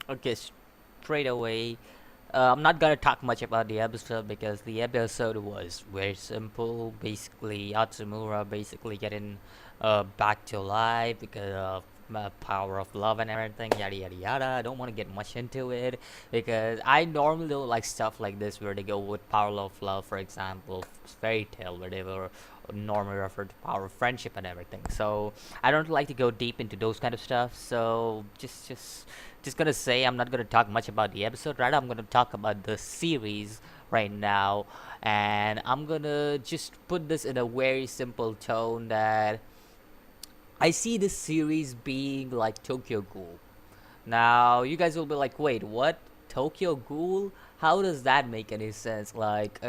Okay, straight away. I'm not gonna talk much about the episode because the episode was very simple. Basically, Yatsumura basically getting back to life because of power of love and everything. Yada yada yada. I don't want to get much into it because I normally don't like stuff like this where they go with power of love, for example, fairy tale where they were normally refer to power of friendship and everything. So I don't like to go deep into those kind of stuff. So just gonna say I'm not gonna talk much about the episode. Rather, I'm gonna talk about the series right now, and I'm gonna just put this in a very simple tone that I see this series being like Tokyo Ghoul. Now, you guys will be like, wait, what? Tokyo Ghoul? How does that make any sense? Like,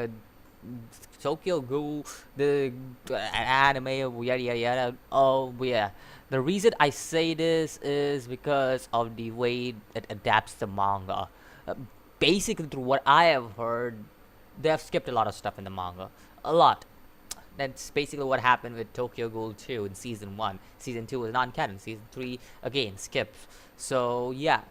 Tokyo Ghoul, the anime, yada yada yada. Oh, yeah. The reason I say this is because of the way it adapts the manga. Uh, Basically, through what I have heard, they have skipped a lot of stuff in the manga. A lot. That's basically what happened with Tokyo Ghoul 2 in season 1. Season 2 was non-canon. Season 3, again, skipped. So, yeah,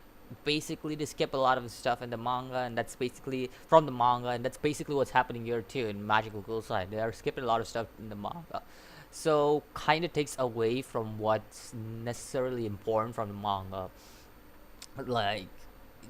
basically they skip a lot of stuff in the manga, and that's basically from the manga, and that's basically what's happening here too in Magical Girl Side. They are skipping a lot of stuff in the manga. So, kind of takes away from what's necessarily important from the manga. Like,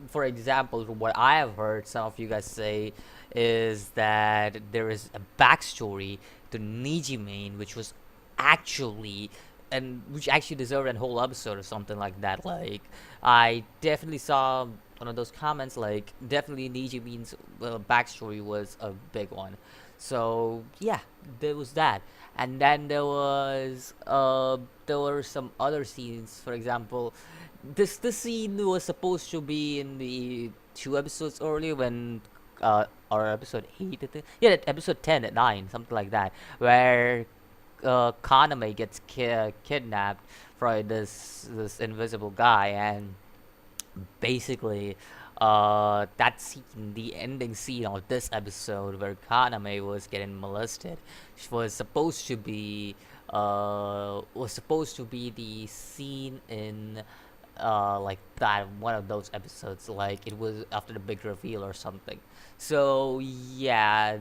for example, from what I have heard some of you guys say is that there is a backstory to Nijimane, which was actually and which actually deserved a whole episode or something like that. Like, I definitely saw one of those comments. Like, definitely Nijimane's backstory was a big one. So yeah, there was that, and then there were some other scenes. For example, this scene was supposed to be in the 2 episodes earlier when or episode 8 I think. Yeah, episode 10 at 9 something like that, where Kaname gets kidnapped by this invisible guy, and basically that scene, the ending scene of this episode where Kaname was getting molested, was supposed to be the scene in like that one of those episodes, like it was after the big reveal or something. So yeah,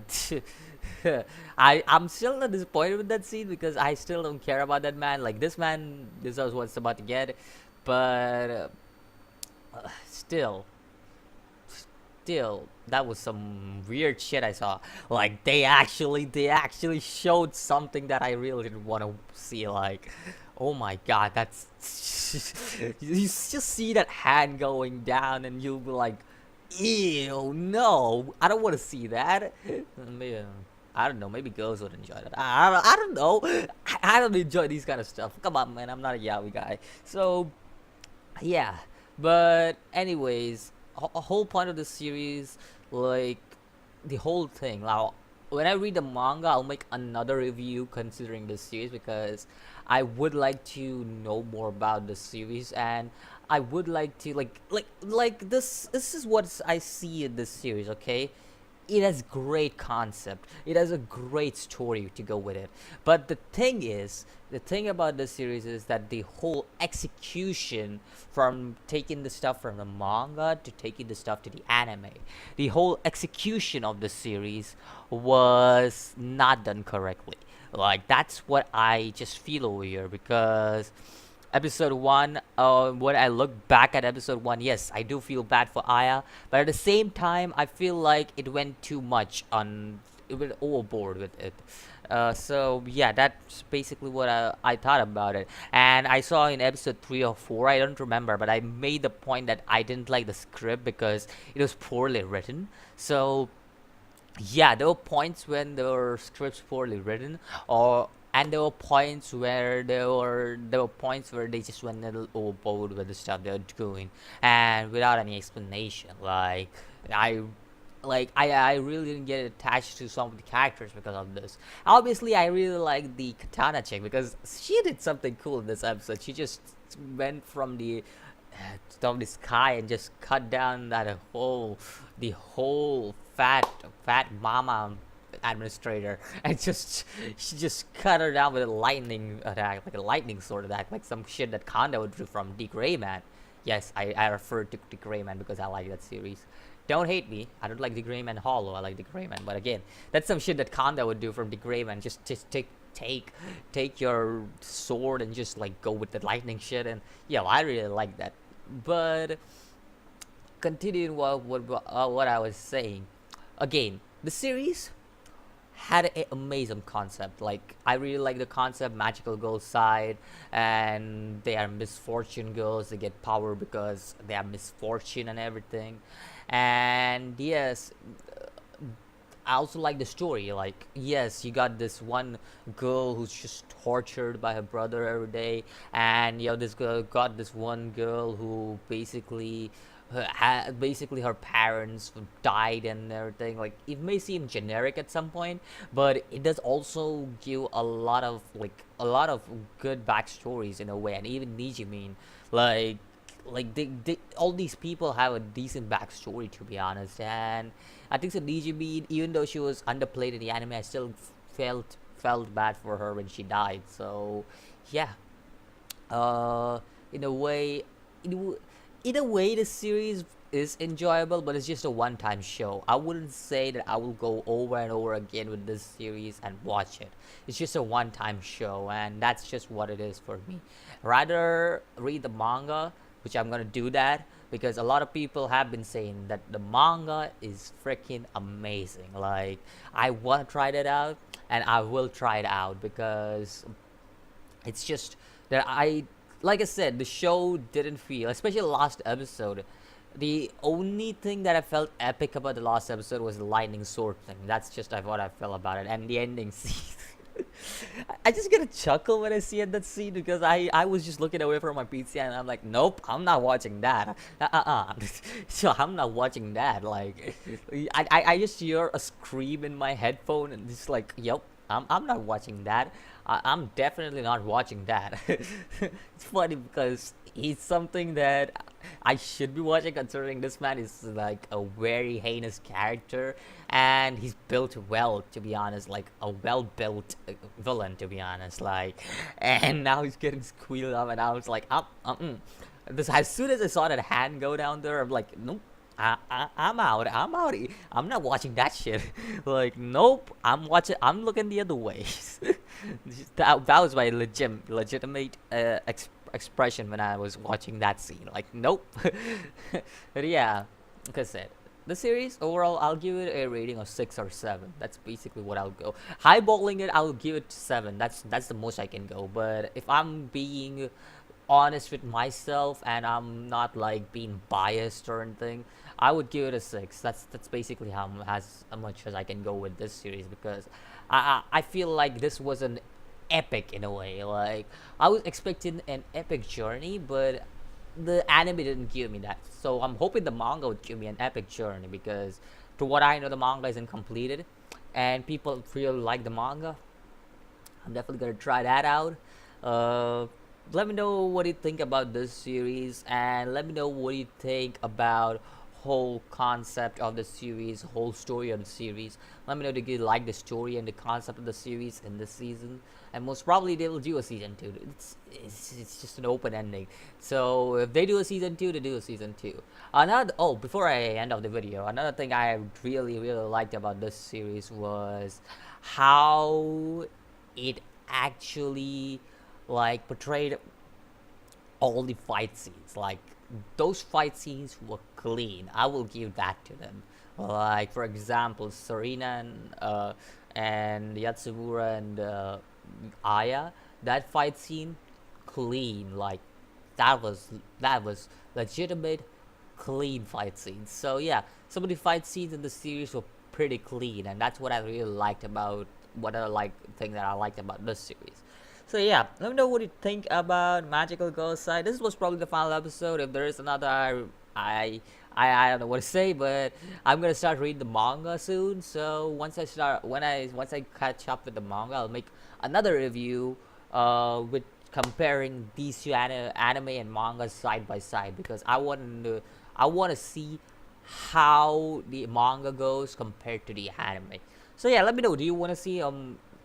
I'm still not disappointed with that scene because I still don't care about that man. Like, this man deserves what's about to get, but still, that was some weird shit I saw. Like, they actually showed something that I really didn't want to see. Like, oh my god, that's you just see that hand going down, and you'll be like, ew, no, I don't want to see that. Maybe, I don't know. Maybe girls would enjoy that. I don't know. I don't enjoy these kind of stuff. Come on, man. I'm not a yaoi guy. So yeah, but anyways, a whole point of the series, like the whole thing. Now, when I read the manga, I'll make another review considering this series because I would like to know more about the series, and I would like to like this. This is what I see in this series. Okay, it has great concept, it has a great story to go with it, but the thing about this series is that the whole execution, from taking the stuff from the manga to taking the stuff to the anime, the whole execution of the series was not done correctly. Like, that's what I just feel over here because episode one, when I look back at episode one, yes, I do feel bad for Aya, but at the same time, I feel like it went too much on, it went overboard with it. So yeah, that's basically what I thought about it. And I saw in episode 3 or 4, I don't remember, but I made the point that I didn't like the script because it was poorly written. So yeah, there were points when there were scripts poorly written, or and there were points where there were points where they just went a little overboard with the stuff they're doing, and without any explanation. I I really didn't get attached to some of the characters because of this. Obviously, I really like the katana chick because she did something cool in this episode. She just went from the sky and just cut down the whole fat mama administrator, and just she just cut her down with a lightning attack, like a lightning sword attack, like some shit that Kanda would do from D Gray Man. Yes, I refer to the Gray Man because I like that series. Don't hate me. I don't like the Gray Man Hollow. I like the Gray Man. But again, that's some shit that Kanda would do from the Gray Man. Just take your sword and just like go with the lightning shit. And yeah, I really like that. But continuing what I was saying, again, the series had an amazing concept. Like I really like the concept, magical girls side, and they are misfortune girls. They get power because they are misfortune and everything. And yes, I also like the story. Like, yes, you got this one girl who's just tortured by her brother every day, and this girl got this one girl who basically, basically her parents died and everything. Like, it may seem generic at some point, but it does also give a lot of good backstories in a way, and even Nijimin, like. They all these people have a decent backstory, to be honest, and I think so. Nijimin, even though she was underplayed in the anime, I still felt bad for her when she died. So, yeah, in a way, in, in a way, the series is enjoyable, but it's just a one-time show. I wouldn't say that I will go over and over again with this series and watch it. It's just a one-time show, and that's just what it is for me. Rather read the manga, which I'm gonna do that because a lot of people have been saying that the manga is freaking amazing. Like, I wanna try that out, and I will try it out because it's just that like I said, the show didn't feel, especially the last episode. The only thing that I felt epic about the last episode was the lightning sword thing. That's just what I felt about it, and the ending scene. I just get a chuckle when I see that scene because I was just looking away from my PC and I'm like, nope, I'm not watching that. So I'm not watching that. Like, I just hear a scream in my headphone and just like, yep, I'm not watching that. I'm definitely not watching that. It's funny because he's something that I should be watching, considering this man is like a very heinous character and he's built well, to be honest, like a well built villain, to be honest. Like, and now he's getting squealed up, and I was like, this, as soon as I saw that hand go down there, I'm like, nope. I'm out. I'm not watching that shit. Like, nope. I'm looking the other way. That was my legitimate expression when I was watching that scene. Like, nope. But yeah, like I said, the series overall, I'll give it a rating of 6 or 7. That's basically what I'll go. Highballing it, I'll give it 7. That's the most I can go. But if I'm being honest with myself and I'm not like being biased or anything, I would give it a 6. That's basically how much as I can go with this series because I feel like this was an epic in a way. Like, I was expecting an epic journey, but the anime didn't give me that. So I'm hoping the manga would give me an epic journey because, to what I know, the manga isn't completed, and people really like the manga. I'm definitely gonna try that out. Let me know what you think about this series, and let me know what you think about whole concept of the series, whole story of the series. Let me know if you like the story and the concept of the series in this season, and most probably they will do a season 2. It's just an open ending, so if they do a season 2, they do a season 2. Before I end off the video, another thing I really liked about this series was how it actually like portrayed all the fight scenes. Like, those fight scenes were clean. I will give that to them. Like, for example, Serena and Yatsumura and Aya, that fight scene, clean. Like, that was legitimate clean fight scenes. So yeah, some of the fight scenes in the series were pretty clean, and that's what I really liked about thing that I liked about this series. So yeah, let me know what you think about Magical Girl Side. This was probably the final episode. If there is another, I don't know what to say, but I'm gonna start reading the manga soon. So once I catch up with the manga, I'll make another review with comparing these two anime and manga side by side because I want to see how the manga goes compared to the anime. So yeah, let me know. Do you want to see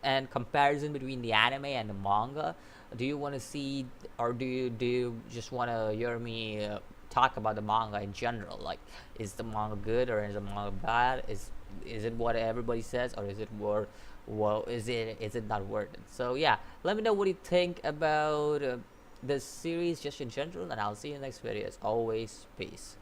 and comparison between the anime and the manga? Do you want to see, or do you just want to hear me talk about the manga in general? Like, is the manga good or is the manga bad? Is it what everybody says, or is it more, well, is it not worth it? So yeah, let me know what you think about this series just in general, and I'll see you in the next video. As always, peace.